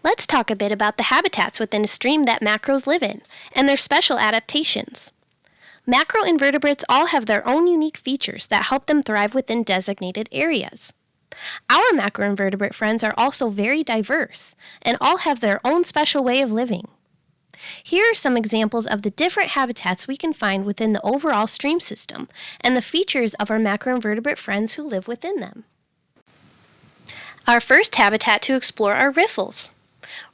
Let's talk a bit about the habitats within a stream that macros live in and their special adaptations. Macroinvertebrates all have their own unique features that help them thrive within designated areas. Our macroinvertebrate friends are also very diverse and all have their own special way of living. Here are some examples of the different habitats we can find within the overall stream system and the features of our macroinvertebrate friends who live within them. Our first habitat to explore are riffles.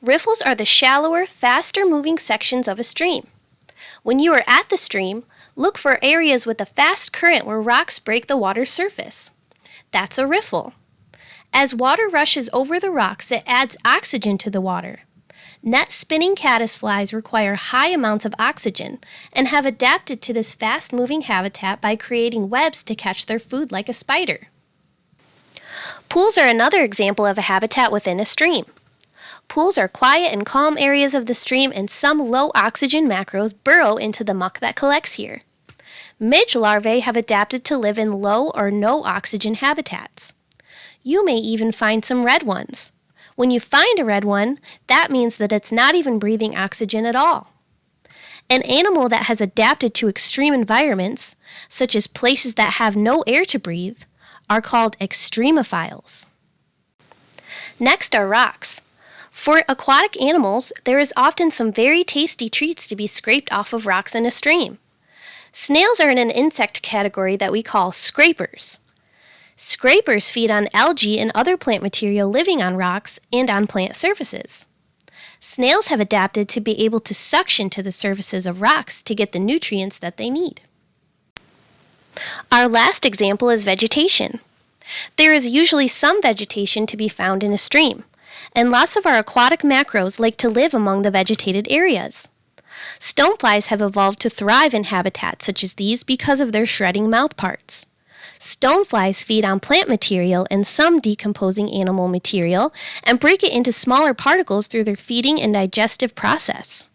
Riffles are the shallower, faster-moving sections of a stream. When you are at the stream, look for areas with a fast current where rocks break the water's surface. That's a riffle. As water rushes over the rocks, it adds oxygen to the water. Net-spinning caddisflies require high amounts of oxygen and have adapted to this fast-moving habitat by creating webs to catch their food like a spider. Pools are another example of a habitat within a stream. Pools are quiet and calm areas of the stream, and some low-oxygen macros burrow into the muck that collects here. Midge larvae have adapted to live in low or no oxygen habitats. You may even find some red ones. When you find a red one, that means that it's not even breathing oxygen at all. An animal that has adapted to extreme environments, such as places that have no air to breathe, are called extremophiles. Next are rocks. For aquatic animals, there is often some very tasty treats to be scraped off of rocks in a stream. Snails are in an insect category that we call scrapers. Scrapers feed on algae and other plant material living on rocks and on plant surfaces. Snails have adapted to be able to suction to the surfaces of rocks to get the nutrients that they need. Our last example is vegetation. There is usually some vegetation to be found in a stream, and lots of our aquatic macros like to live among the vegetated areas. Stoneflies have evolved to thrive in habitats such as these because of their shredding mouthparts. Stoneflies feed on plant material and some decomposing animal material and break it into smaller particles through their feeding and digestive process.